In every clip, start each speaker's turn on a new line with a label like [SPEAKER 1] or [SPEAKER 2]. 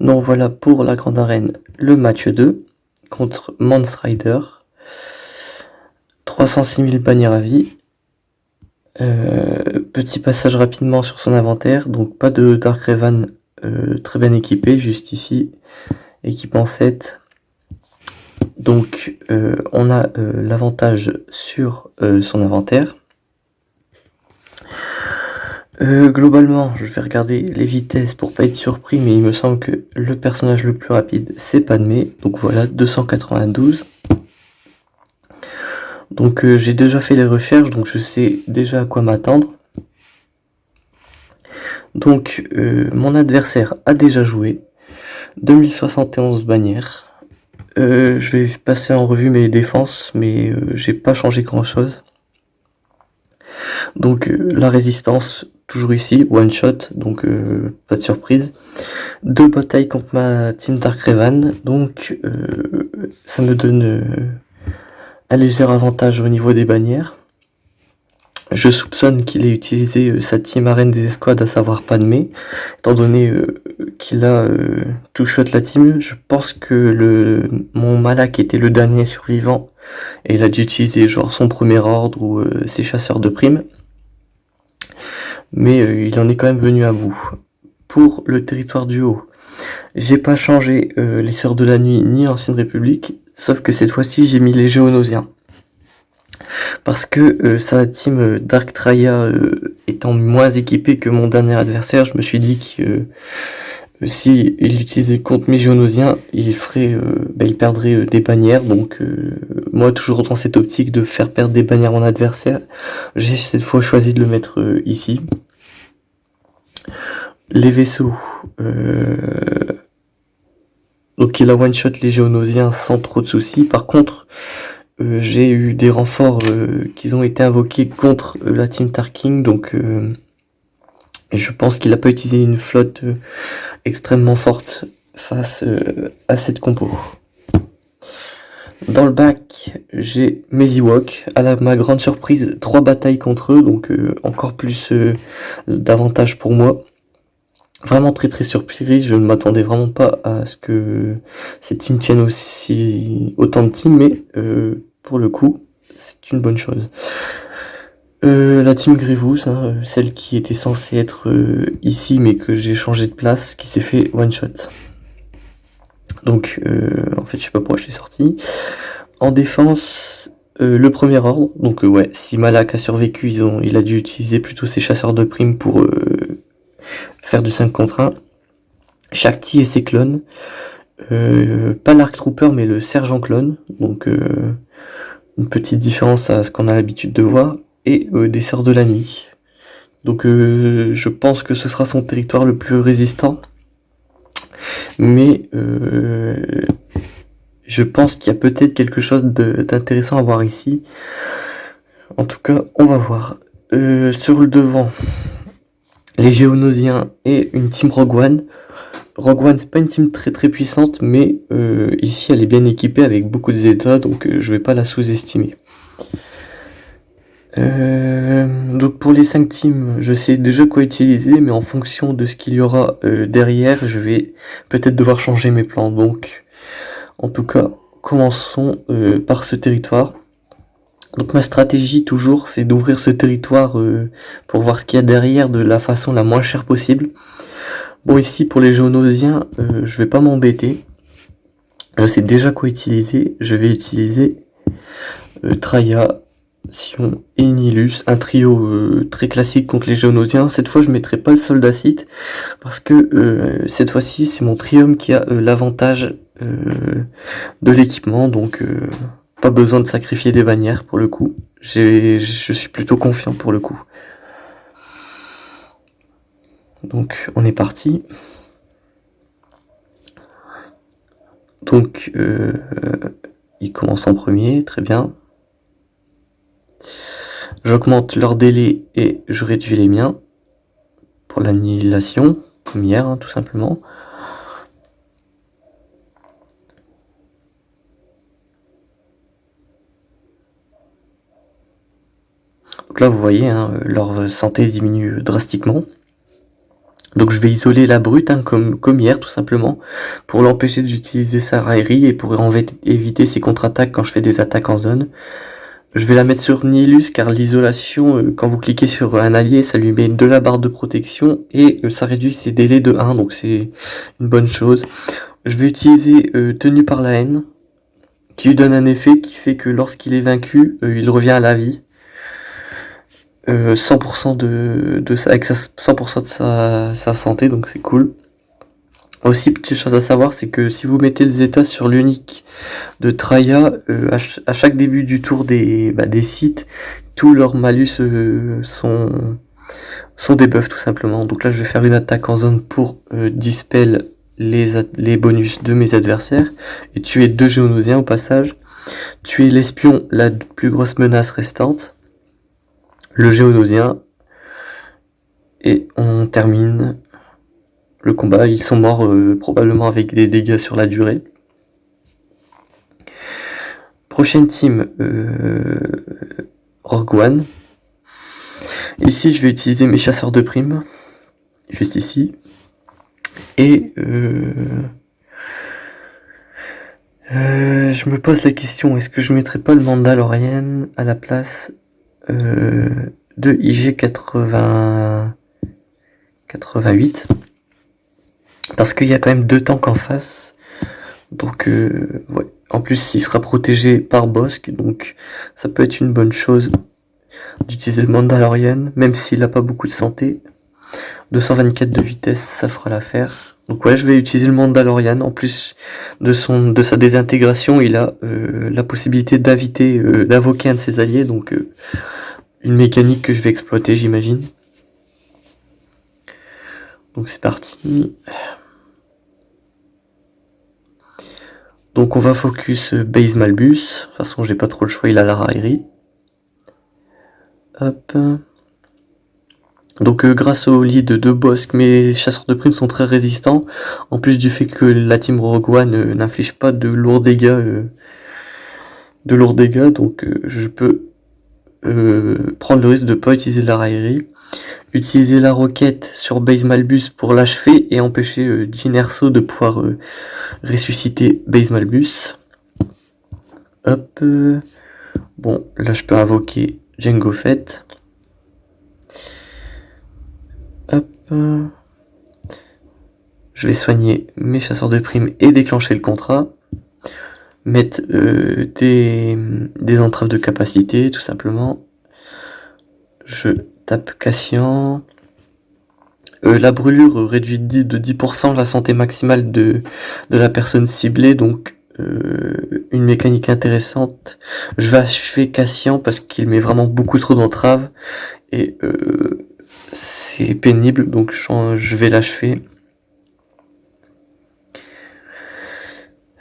[SPEAKER 1] Donc voilà pour la Grande Arène, le match 2 contre Mance Rider. 306 000 bannières à vie. Petit passage rapidement sur son inventaire, donc pas de Dark Revan très bien équipé, juste ici, équipement 7. Donc on a l'avantage sur son inventaire. Globalement, je vais regarder les vitesses pour pas être surpris, mais il me semble que le personnage le plus rapide c'est Padmé, donc voilà, 292. Donc j'ai déjà fait les recherches, donc je sais déjà à quoi m'attendre. Donc mon adversaire a déjà joué 2071 bannières. Je vais passer en revue mes défenses, mais j'ai pas changé grand chose. Donc la résistance, toujours ici, one shot, donc pas de surprise. 2 batailles contre ma team Dark Revan, donc ça me donne un léger avantage au niveau des bannières. Je soupçonne qu'il ait utilisé sa team arène des escouades, à savoir Padmé, étant donné qu'il a two-shot la team. Je pense que mon Malak était le dernier survivant, et il a dû utiliser genre son premier ordre ou ses chasseurs de primes. Mais il en est quand même venu à bout. Pour le territoire du haut, j'ai pas changé les Sœurs de la Nuit ni l'Ancienne République, sauf que cette fois-ci j'ai mis les Géonosiens. Parce que sa team Dark Traya étant moins équipée que mon dernier adversaire, je me suis dit que si il l'utilisait contre mes Géonosiens, il perdrait des bannières. Donc moi, toujours dans cette optique de faire perdre des bannières à mon adversaire, j'ai cette fois choisi de le mettre ici. Les vaisseaux, donc il a one shot les Géonosiens sans trop de soucis. Par contre, j'ai eu des renforts qui ont été invoqués contre la team Tarkin, donc je pense qu'il n'a pas utilisé une flotte extrêmement forte face à cette compo. Dans le bac, j'ai mes Ewoks, à ma grande surprise, 3 batailles contre eux, donc encore plus d'avantages pour moi. Vraiment très très surprise, je ne m'attendais vraiment pas à ce que cette team tienne autant de teams, mais pour le coup, c'est une bonne chose. La team Grievous, hein, celle qui était censée être ici, mais que j'ai changé de place, qui s'est fait one shot. Donc, en fait, je sais pas pourquoi je suis sorti. En défense, le premier ordre. Donc, ouais, si Malak a survécu, il a dû utiliser plutôt ses chasseurs de primes pour faire du 5 contre 1. Shakti et ses clones. Pas l'Arc Trooper, mais le Sergent Clone. Donc, une petite différence à ce qu'on a l'habitude de voir. Et des Sœurs de la Nuit. Donc, je pense que ce sera son territoire le plus résistant. Mais je pense qu'il y a peut-être quelque chose d'intéressant à voir ici. En tout cas, on va voir. Sur le devant, les Géonosiens et une team Rogue One. Rogue One, c'est pas une team très très puissante, mais ici elle est bien équipée avec beaucoup de Zeta, donc je vais pas la sous-estimer. Donc pour les 5 teams, je sais déjà quoi utiliser, mais en fonction de ce qu'il y aura derrière, je vais peut-être devoir changer mes plans. Donc, en tout cas, commençons par ce territoire. Donc ma stratégie toujours, c'est d'ouvrir ce territoire pour voir ce qu'il y a derrière de la façon la moins chère possible. Bon, ici pour les Géonosiens, je vais pas m'embêter. Je sais déjà quoi utiliser. Je vais utiliser Traya, Sion et Nihilus, un trio très classique contre les Géonosiens. Cette fois, je mettrai pas le soldat Sith parce que cette fois-ci, c'est mon trium qui a l'avantage de l'équipement, donc pas besoin de sacrifier des bannières pour le coup. Je suis plutôt confiant pour le coup. Donc on est parti. Donc il commence en premier, très bien. J'augmente leur délai et je réduis les miens pour l'annihilation, comme hier, hein, tout simplement. Donc là, vous voyez, hein, leur santé diminue drastiquement. Donc je vais isoler la brute, hein, comme hier tout simplement, pour l'empêcher d'utiliser sa raillerie et pour éviter ses contre-attaques quand je fais des attaques en zone. Je vais la mettre sur Nihilus car l'isolation, quand vous cliquez sur un allié, ça lui met de la barre de protection et ça réduit ses délais de 1, donc c'est une bonne chose. Je vais utiliser Tenu par la haine, qui lui donne un effet qui fait que lorsqu'il est vaincu, il revient à la vie. 100% avec 100% de sa santé, donc c'est cool. Aussi, petite chose à savoir, c'est que si vous mettez les états sur l'unique de Traya, à chaque début du tour des sites, tous leurs malus sont des buffs tout simplement. Donc là, je vais faire une attaque en zone pour dispel les bonus de mes adversaires et tuer 2 géonosiens au passage. Tuer l'espion, la plus grosse menace restante, le géonosien, et on termine le combat. Ils sont morts probablement avec des dégâts sur la durée. Prochaine team, Rogue One. Ici, je vais utiliser mes chasseurs de primes, juste ici. Et je me pose la question, est-ce que je mettrais pas le Mandalorian à la place de IG88, parce qu'il y a quand même 2 tanks en face, donc ouais. En plus il sera protégé par Bossk, donc ça peut être une bonne chose d'utiliser le Mandalorian, même s'il n'a pas beaucoup de santé. 224 de vitesse, ça fera l'affaire. Donc ouais, je vais utiliser le Mandalorian. En plus de sa désintégration, il a la possibilité d'invoquer un de ses alliés, donc une mécanique que je vais exploiter, j'imagine. Donc c'est parti. Donc on va focus base Malbus. De toute façon, j'ai pas trop le choix, il a la raillerie. Hop. Donc grâce au lead de Bossk, mes chasseurs de primes sont très résistants. En plus du fait que la team Rogue One n'inflige pas de lourds dégâts, donc je peux prendre le risque de pas utiliser la raillerie. Utiliser la roquette sur base Malbus pour l'achever et empêcher Jyn Erso de pouvoir ressusciter base Malbus. Hop. Bon, là je peux invoquer Jango Fett. Hop. Je vais soigner mes chasseurs de primes et déclencher le contrat. Mettre des entraves de capacité, tout simplement. Je tape Cassian. La brûlure réduit de 10% la santé maximale de la personne ciblée, donc une mécanique intéressante. Je vais achever Cassian parce qu'il met vraiment beaucoup trop d'entraves et c'est pénible, donc je vais l'achever.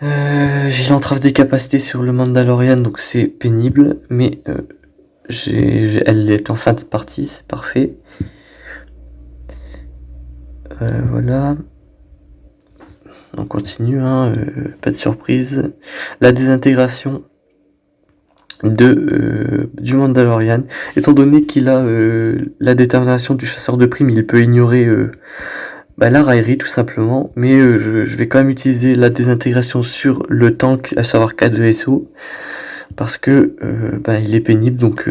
[SPEAKER 1] J'ai l'entrave des capacités sur le Mandalorian, donc c'est pénible, mais elle est en fin de partie, c'est parfait. Voilà. On continue, hein, pas de surprise. La désintégration du Mandalorian. Étant donné qu'il a la détermination du chasseur de primes, il peut ignorer la raillerie tout simplement. Mais je vais quand même utiliser la désintégration sur le tank, à savoir K2SO. Parce que il est pénible, donc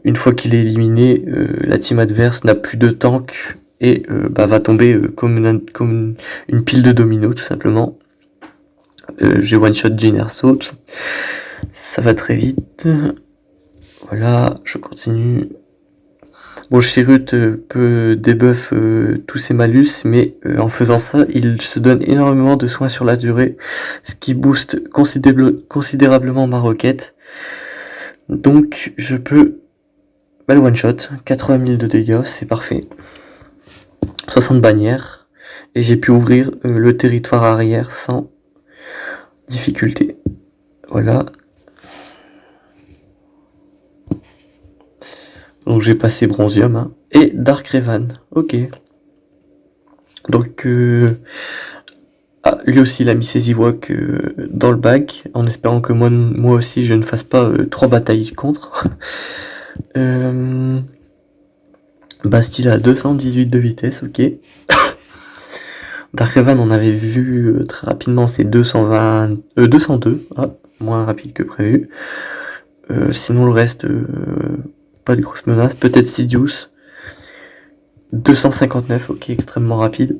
[SPEAKER 1] une fois qu'il est éliminé, la team adverse n'a plus de tank et va tomber comme une pile de dominos tout simplement. J'ai one shot Jyn Erso, ça va très vite. Voilà, je continue. Bon, Chirrut peut debuff tous ses malus, mais en faisant ça, il se donne énormément de soins sur la durée, ce qui booste considérablement ma roquette. Donc je peux le one shot, 80 000 de dégâts, c'est parfait. 60 bannières, et j'ai pu ouvrir le territoire arrière sans difficulté. Voilà. Donc j'ai passé Bronzium, hein. Et Dark Revan, ok. Donc lui aussi il a mis ses Ewoks dans le bac, en espérant que moi aussi je ne fasse pas 3 batailles contre. Bastille à 218 de vitesse, ok. Darkhaven, on avait vu très rapidement, c'est 202, moins rapide que prévu. Sinon le reste, pas de grosses menaces. Peut-être Sidious, 259, ok, extrêmement rapide.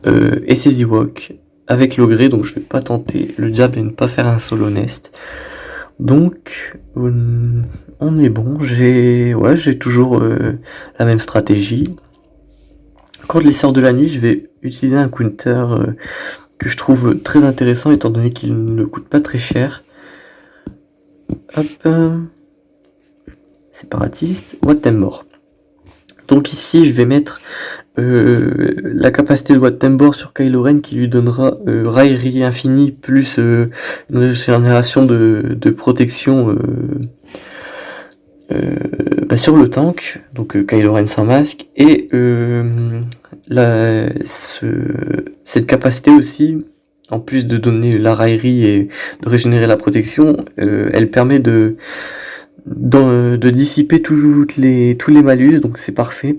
[SPEAKER 1] Et ses Ewoks avec l'Ogré, donc je vais pas tenter le diable et ne pas faire un solo nest. Donc on est bon, j'ai toujours la même stratégie. Quand les sorts de la nuit, je vais utiliser un counter que je trouve très intéressant étant donné qu'il ne coûte pas très cher. Hop, séparatiste, Wat-Tambor. Donc ici je vais mettre la capacité de Wat-Tambor sur Kylo Ren qui lui donnera raillerie infinie plus une régénération de protection sur le tank, donc Kylo Ren sans masque, et cette capacité aussi, en plus de donner la raillerie et de régénérer la protection, elle permet de dissiper tous les malus, donc c'est parfait.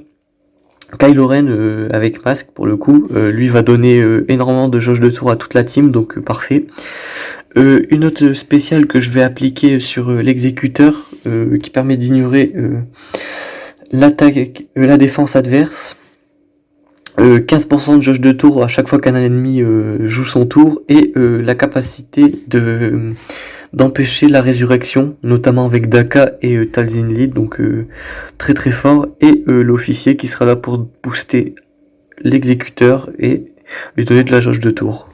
[SPEAKER 1] Kylo Ren avec masque pour le coup, lui va donner énormément de jauge de tour à toute la team, donc parfait. Une autre spéciale que je vais appliquer sur l'exécuteur qui permet d'ignorer l'attaque, la défense adverse. 15% de jauge de tour à chaque fois qu'un ennemi joue son tour, et la capacité d'empêcher la résurrection, notamment avec Daka et Talzin Lead, donc très très fort, et l'officier qui sera là pour booster l'exécuteur et lui donner de la jauge de tour.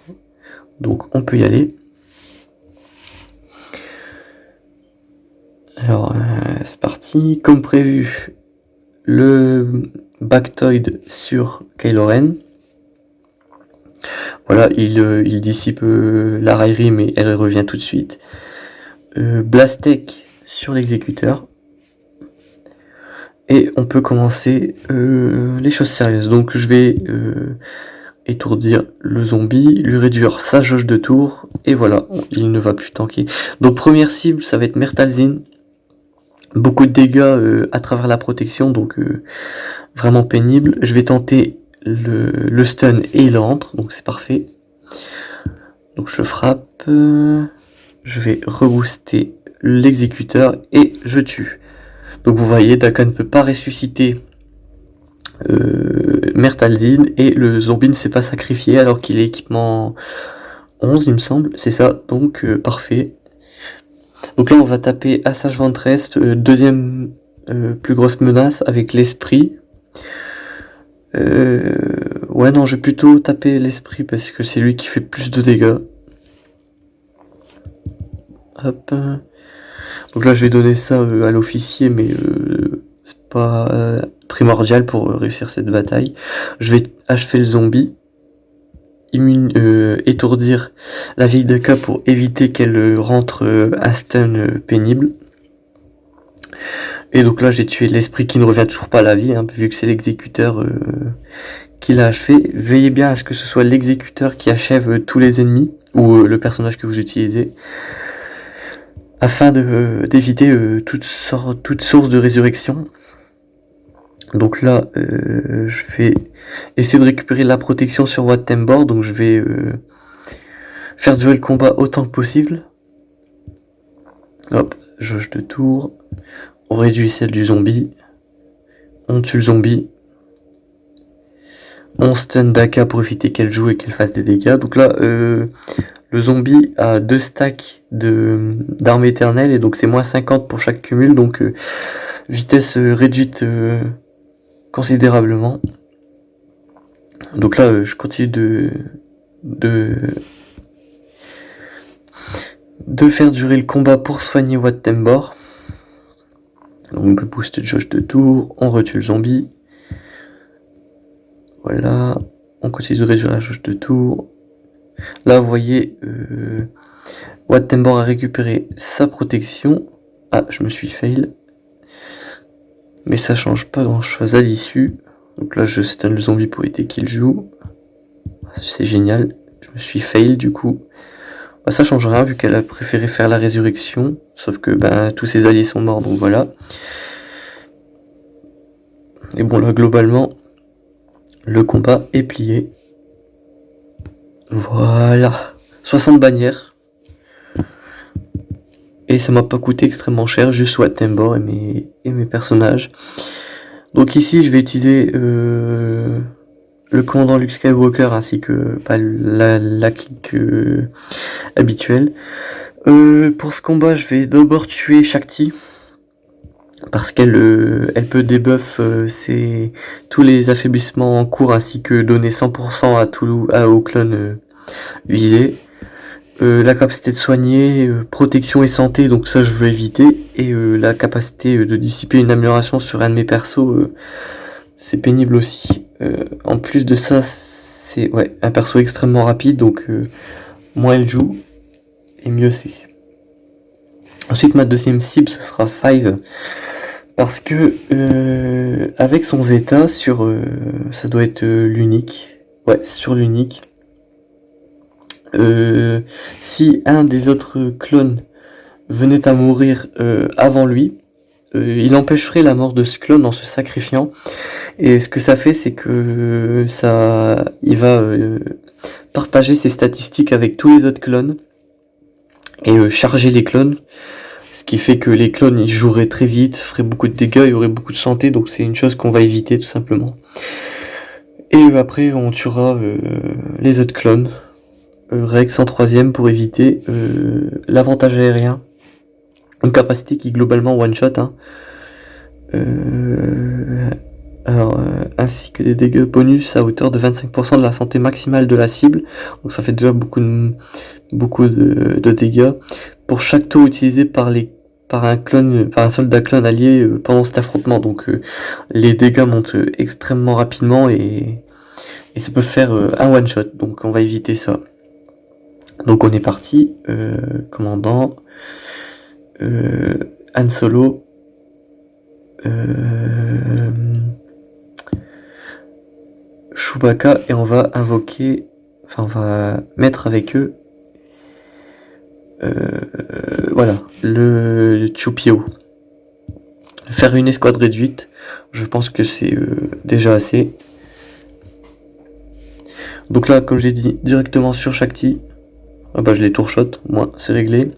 [SPEAKER 1] Donc on peut y aller. Alors c'est parti, comme prévu, le Bactoid sur Kylo Ren. Voilà, il dissipe la raillerie, mais elle revient tout de suite. Blastek sur l'exécuteur. Et on peut commencer les choses sérieuses. Donc je vais étourdir le zombie, lui réduire sa jauge de tour, et voilà, il ne va plus tanker. Donc première cible, ça va être Mertalzin. Beaucoup de dégâts à travers la protection, donc vraiment pénible. Je vais tenter le stun et il rentre, donc c'est parfait. Donc je frappe, je vais rebooster l'exécuteur et je tue. Donc vous voyez, Daka ne peut pas ressusciter Mertalzin, et le zombie ne s'est pas sacrifié alors qu'il est équipement 11 il me semble, c'est ça, donc parfait. Donc là on va taper Assage Ventress, deuxième plus grosse menace avec l'esprit. Ouais non, je vais plutôt taper l'esprit parce que c'est lui qui fait plus de dégâts. Hop. Donc là je vais donner ça à l'officier, mais c'est pas primordial pour réussir cette bataille. Je vais achever le zombie, étourdir la vieille Daka pour éviter qu'elle rentre un stun pénible. Et donc là j'ai tué l'esprit qui ne revient toujours pas à la vie, vu que c'est l'exécuteur qui l'a achevé. Veillez bien à ce que ce soit l'exécuteur qui achève tous les ennemis, ou le personnage que vous utilisez, afin d'éviter toute source de résurrection. Donc là, je vais essayer de récupérer la protection sur Wat-Tambor, donc je vais faire durer le combat autant que possible. Hop, jauge de tour, on réduit celle du zombie, on tue le zombie, on stun Daka pour éviter qu'elle joue et qu'elle fasse des dégâts. Donc là, le zombie a 2 stacks d'armes éternelles, et donc c'est moins 50 pour chaque cumul, donc vitesse réduite considérablement. Donc là je continue de faire durer le combat pour soigner Wat-Tambor. Donc on peut booster de jauge de tour, on retue le zombie. Voilà, on continue de réduire la jauge de tour. Là vous voyez, Wat-Tambor a récupéré sa protection. Ah, je me suis fail. Mais ça change pas grand chose à l'issue. Donc là je stun le zombie pour éviter qu'il joue. C'est génial, je me suis fail du coup. Bah, ça change rien vu qu'elle a préféré faire la résurrection. Sauf que tous ses alliés sont morts, donc voilà. Et bon là globalement, le combat est plié. Voilà, 60 bannières. Et ça m'a pas coûté extrêmement cher, juste Wattembor et mes personnages. Donc ici je vais utiliser le commandant Luke Skywalker ainsi que la clique habituelle. Pour ce combat je vais d'abord tuer Shakti. Parce qu'elle peut debuff tous les affaiblissements en cours ainsi que donner 100% aux clones visés. La capacité de soigner, protection et santé, donc ça je veux éviter. Et la capacité de dissiper une amélioration sur un de mes persos, c'est pénible aussi. En plus de ça, c'est un perso extrêmement rapide, donc moins elle joue, et mieux c'est. Ensuite ma deuxième cible ce sera Five. Parce que avec son Zeta sur ça doit être l'unique. Ouais, sur l'unique. Si un des autres clones venait à mourir avant lui, il empêcherait la mort de ce clone en se sacrifiant. Et ce que ça fait, c'est que il va partager ses statistiques avec tous les autres clones et charger les clones. Ce qui fait que les clones ils joueraient très vite, feraient beaucoup de dégâts, il y aurait beaucoup de santé, donc c'est une chose qu'on va éviter tout simplement. Et après on tuera les autres clones. Rex en troisième pour éviter l'avantage aérien. Une capacité qui globalement one shot. Hein. Ainsi que des dégâts bonus à hauteur de 25% de la santé maximale de la cible. Donc ça fait déjà beaucoup de dégâts. Pour chaque tour utilisé par un soldat clone allié pendant cet affrontement. Donc les dégâts montent extrêmement rapidement et ça peut faire un one shot. Donc on va éviter ça. Donc on est parti. Commandant. Han Solo. Chewbacca et on va invoquer. Enfin on va mettre avec eux. Voilà, le Chupio. Faire une escouade réduite, je pense que c'est déjà assez. Donc là, comme j'ai dit, directement sur Shakti. Ah bah je les tourshot, moi, c'est réglé.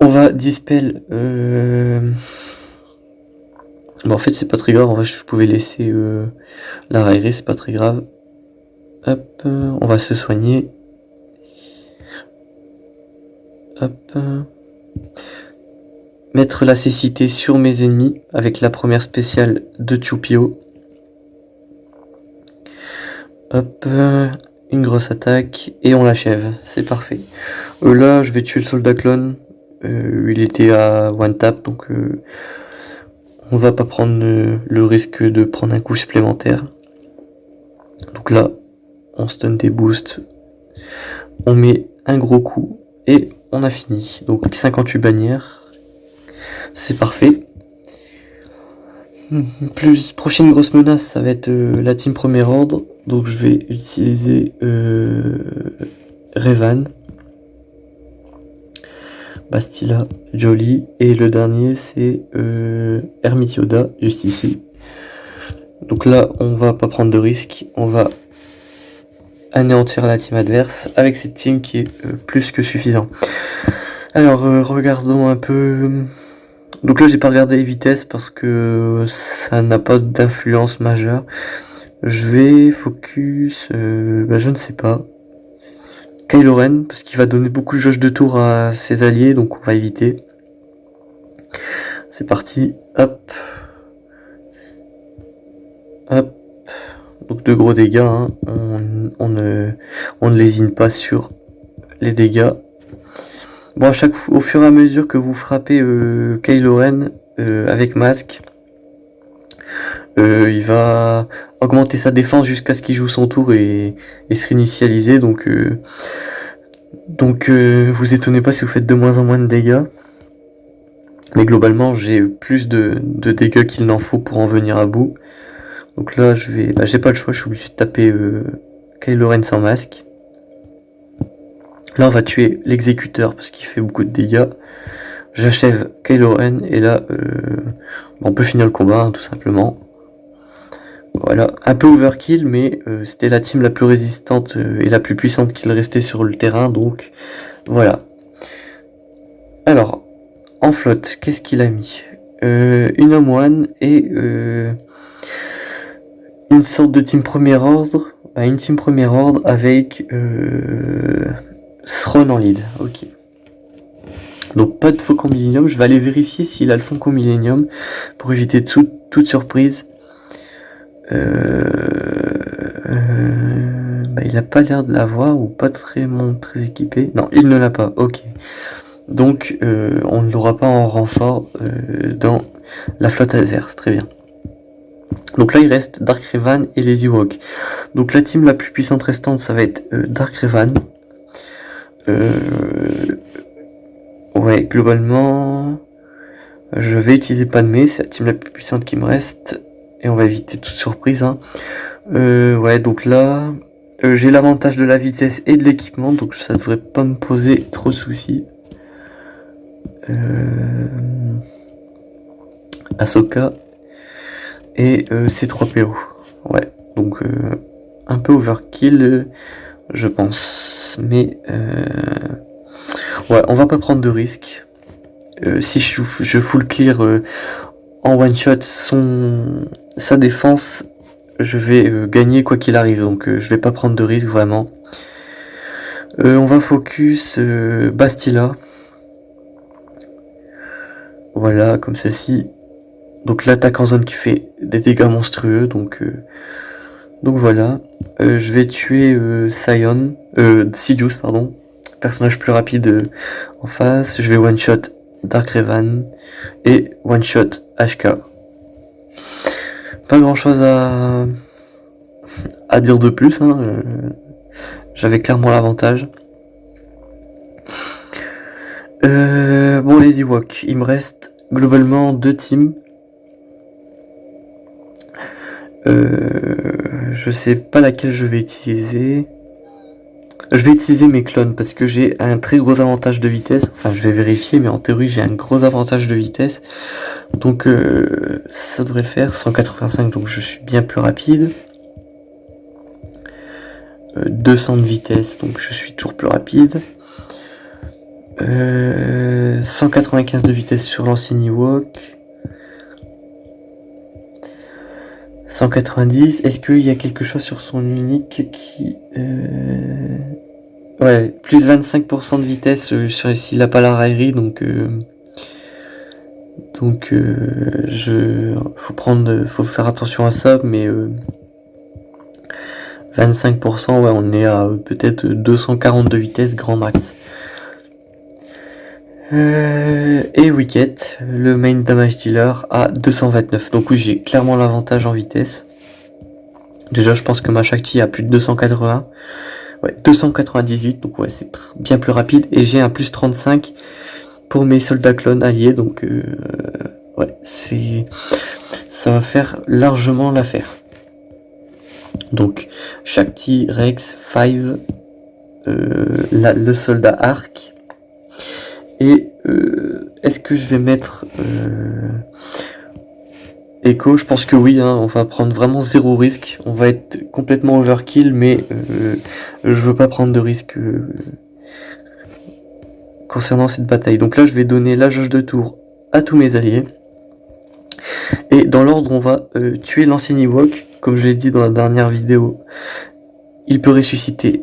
[SPEAKER 1] On va dispel. Bon, en fait, c'est pas très grave. En vrai, je pouvais laisser la raillerie, c'est pas très grave. Hop, on va se soigner. Hop. Mettre la cécité sur mes ennemis avec la première spéciale de Chupio. Hop, une grosse attaque et on l'achève, c'est parfait. Là, je vais tuer le soldat clone. Il était à one tap, donc on va pas prendre le risque de prendre un coup supplémentaire. Donc là, on stun des boosts. On met un gros coup et on a fini. Donc 58 bannières. C'est parfait. Prochaine grosse menace, ça va être la team premier ordre. Donc je vais utiliser Revan, Bastila, Jolie. Et le dernier c'est Hermit Yoda, juste ici. Donc là, on va pas prendre de risque. On va anéantir la team adverse avec cette team qui est plus que suffisant. Alors regardons un peu. Donc là j'ai pas regardé les vitesses parce que ça n'a pas d'influence majeure. Je vais focus, je ne sais pas. Kylo Ren parce qu'il va donner beaucoup de jauge de tour à ses alliés, donc on va éviter. C'est parti, hop. Hop. Donc de gros dégâts, hein. On ne lésine pas sur les dégâts. Bon, au fur et à mesure que vous frappez Kylo Ren avec masque, il va augmenter sa défense jusqu'à ce qu'il joue son tour et se réinitialiser. Donc vous étonnez pas si vous faites de moins en moins de dégâts. Mais globalement, j'ai plus de dégâts qu'il n'en faut pour en venir à bout. Donc là, j'ai pas le choix, je suis obligé de taper Kylo Ren sans masque. Là, on va tuer l'exécuteur parce qu'il fait beaucoup de dégâts. J'achève Kylo Ren et là, on peut finir le combat, hein, tout simplement. Voilà, un peu overkill, mais c'était la team la plus résistante et la plus puissante qu'il restait sur le terrain, donc voilà. Alors, en flotte, qu'est-ce qu'il a mis? Une homme one et une sorte de team premier ordre. Une team premier ordre avec Thrawn en lead. Ok. Donc pas de Faucon Millennium. Je vais aller vérifier s'il a le Faucon Millennium pour éviter toute surprise. Il a pas l'air de l'avoir ou pas très équipé. Non, il ne l'a pas. Ok. Donc on ne l'aura pas en renfort dans la flotte adverse. Très bien. Donc là il reste Dark Revan et les Ewoks. Donc la team la plus puissante restante ça va être Dark Revan. Ouais, globalement je vais utiliser Padmé, c'est la team la plus puissante qui me reste. Et on va éviter toute surprise. Hein. Ouais, donc là j'ai l'avantage de la vitesse et de l'équipement, donc ça devrait pas me poser trop de soucis. Ahsoka et C3PO. Ouais, donc un peu overkill, je pense. Mais ouais, on va pas prendre de risques. Si je full clear en one shot sa défense, je vais gagner quoi qu'il arrive. Donc je vais pas prendre de risques vraiment. On va focus Bastila. Voilà, comme ceci. Donc l'attaque en zone qui fait des dégâts monstrueux. Donc voilà. Je vais tuer Sidious, pardon. Personnage plus rapide en face. Je vais one shot Dark Revan et one shot HK. Pas grand chose à dire de plus. Hein. J'avais clairement l'avantage. Bon, les Ewoks, il me reste globalement 2 teams. Je sais pas laquelle je vais utiliser. Je vais utiliser mes clones parce que j'ai un très gros avantage de vitesse. Enfin, je vais vérifier, mais en théorie, j'ai un gros avantage de vitesse. Donc, ça devrait le faire. 185, donc je suis bien plus rapide. 200 de vitesse, donc je suis toujours plus rapide. 195 de vitesse sur l'ancien Ewok. 190. Est-ce qu'il y a quelque chose sur son unique qui... Ouais, plus 25% de vitesse s'il n'a pas la raillerie, donc faut faire attention à ça, mais 25%, ouais, on est à peut-être 240 de vitesse grand max. Et Wicket, le main damage dealer, à 229. Donc oui, j'ai clairement l'avantage en vitesse. Déjà, je pense que ma Shakti a plus de 280. Ouais, 298, donc ouais, c'est bien plus rapide. Et j'ai un plus 35 pour mes soldats clones alliés, donc ouais, ça va faire largement l'affaire. Donc, Shakti, Rex, 5, le soldat Arc. Et est-ce que je vais mettre Echo? Je pense que oui, hein, on va prendre vraiment zéro risque. On va être complètement overkill, mais je veux pas prendre de risque concernant cette bataille. Donc là, je vais donner la jauge de tour à tous mes alliés. Et dans l'ordre, on va tuer l'ancien Ewok. Comme je l'ai dit dans la dernière vidéo, il peut ressusciter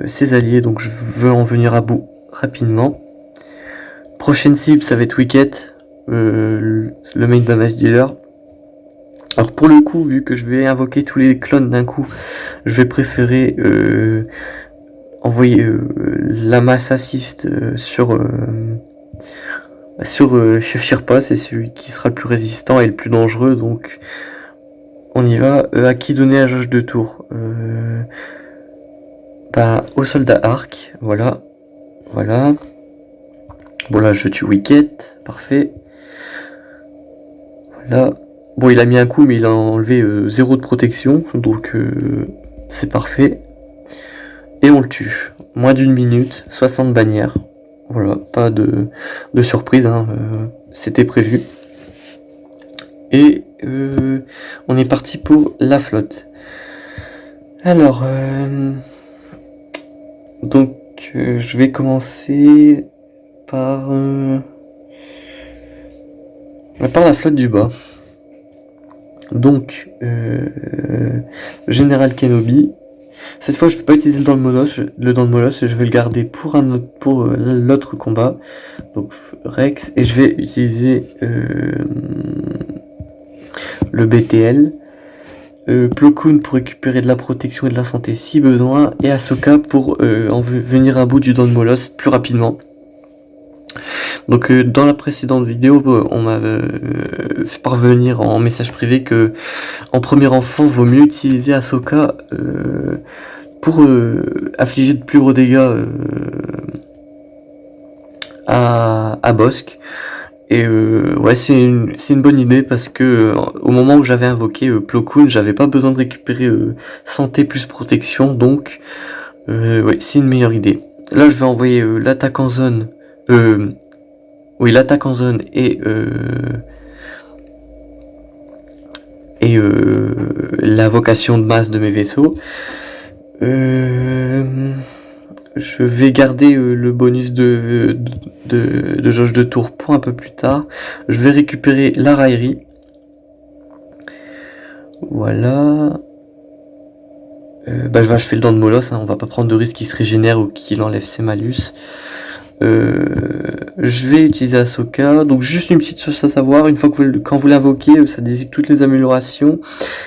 [SPEAKER 1] ses alliés, donc je veux en venir à bout rapidement. Prochaine cible, ça va être Wicket, le main damage dealer. Alors pour le coup, vu que je vais invoquer tous les clones d'un coup, je vais préférer envoyer la masse assist sur Chef Shirpa, c'est celui qui sera le plus résistant et le plus dangereux, donc on y va. À qui donner la jauge de tour? Au soldat Arc, voilà. Bon là je tue Wicket, parfait. Voilà. Bon, il a mis un coup, mais il a enlevé 0 de protection, donc c'est parfait. Et on le tue. Moins d'une minute, 60 bannières. Voilà, pas de surprise, hein, c'était prévu. Et on est parti pour la flotte. Alors, donc je vais commencer par la flotte du bas. Donc, Général Kenobi. Cette fois, je ne vais pas utiliser le dent de molosse, je vais le garder pour l'autre combat. Donc Rex, et je vais utiliser le BTL. Plo Koon pour récupérer de la protection et de la santé si besoin, et Ahsoka pour en venir à bout du dent de molosse plus rapidement. Donc dans la précédente vidéo, on m'a fait parvenir en message privé que en premier enfant, vaut mieux utiliser Ahsoka pour affliger de plus gros dégâts à Bossk. Et ouais, c'est une bonne idée parce que au moment où j'avais invoqué Plo Koon, j'avais pas besoin de récupérer santé plus protection, donc ouais, c'est une meilleure idée. Là, je vais envoyer l'attaque en zone. Oui, l'attaque en zone et l'invocation de masse de mes vaisseaux. Je vais garder le bonus de jauge de tour pour un peu plus tard. Je vais récupérer la raillerie. Voilà. Je vais achever le dent de molosse, hein. On va pas prendre de risque qu'il se régénère ou qu'il enlève ses malus. Je vais utiliser Ahsoka. Donc juste une petite chose à savoir, une fois que quand vous l'invoquez, ça désigne toutes les améliorations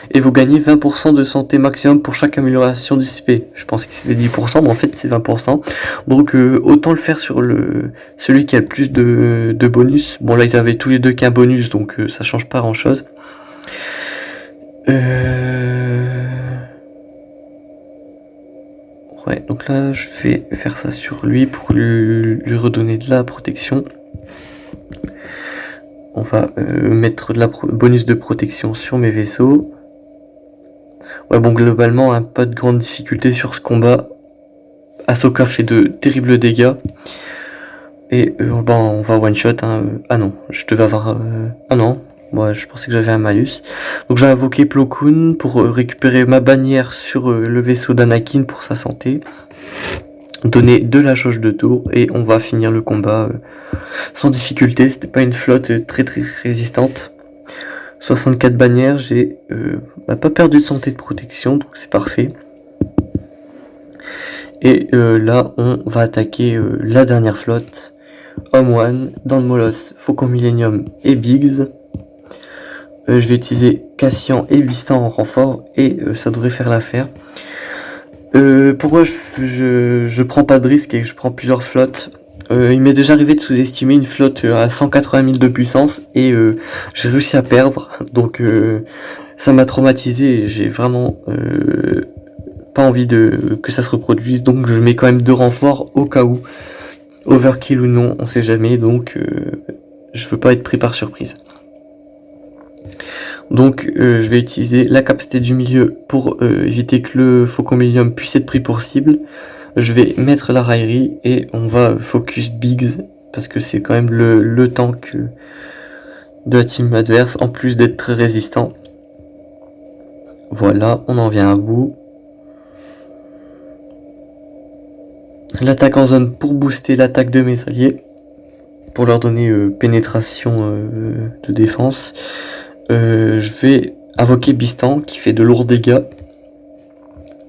[SPEAKER 1] et vous gagnez 20% de santé maximum pour chaque amélioration dissipée. Je pensais que c'était 10%, mais en fait c'est 20%. Donc autant le faire sur celui qui a le plus de bonus. Bon là ils avaient tous les deux qu'un bonus, donc ça change pas grand chose. Ouais, donc là je vais faire ça sur lui pour lui redonner de la protection. On va mettre de la bonus de protection sur mes vaisseaux. Ouais, bon, globalement, hein, pas de grande difficulté sur ce combat. Ahsoka fait de terribles dégâts. Et on va one shot. Hein. Ah non, je devais avoir. Ah non, moi je pensais que j'avais un malus. Donc j'ai invoqué Plo Koon pour récupérer ma bannière sur le vaisseau d'Anakin pour sa santé. Donner de la jauge de tour et on va finir le combat sans difficulté. C'était pas une flotte très résistante. 64 bannières, j'ai pas perdu de santé de protection, donc c'est parfait. Et là, on va attaquer la dernière flotte. Home One, Dent de Molosse, Faucon Millenium et Biggs. Je vais utiliser Cassian et Bistan en renfort et ça devrait faire l'affaire. Pourquoi je prends pas de risque et je prends plusieurs flottes? Il m'est déjà arrivé de sous-estimer une flotte à 180 000 de puissance et j'ai réussi à perdre, donc ça m'a traumatisé et j'ai vraiment pas envie que ça se reproduise, donc je mets quand même 2 renforts au cas où, overkill ou non, on sait jamais, donc je veux pas être pris par surprise. Donc je vais utiliser la capacité du milieu pour éviter que le Faucon Millenium puisse être pris pour cible. Je vais mettre la raillerie et on va focus Biggs parce que c'est quand même le tank de la team adverse en plus d'être très résistant. Voilà, on en vient à bout. L'attaque en zone pour booster l'attaque de mes alliés, pour leur donner pénétration de défense. Je vais invoquer Bistan qui fait de lourds dégâts,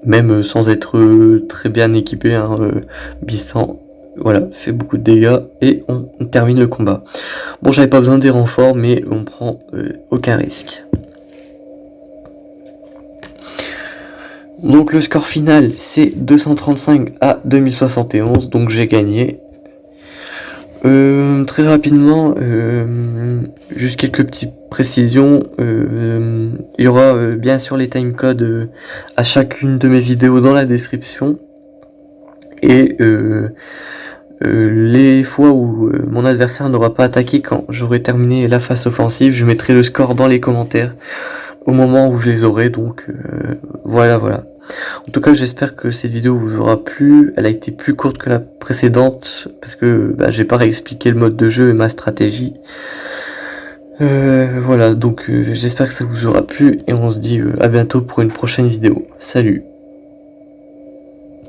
[SPEAKER 1] même sans être très bien équipé. Hein, Bistan, voilà, fait beaucoup de dégâts et on termine le combat. Bon, j'avais pas besoin des renforts, mais on prend aucun risque. Donc le score final c'est 235 à 2071, donc j'ai gagné. Très rapidement, juste quelques petites précisions. Il y aura bien sûr les timecodes à chacune de mes vidéos dans la description. Et les fois où mon adversaire n'aura pas attaqué quand j'aurai terminé la phase offensive, je mettrai le score dans les commentaires au moment où je les aurai, donc voilà. En tout cas, j'espère que cette vidéo vous aura plu. Elle a été plus courte que la précédente parce que j'ai pas réexpliqué le mode de jeu et ma stratégie. Voilà, donc j'espère que ça vous aura plu et on se dit à bientôt pour une prochaine vidéo. Salut!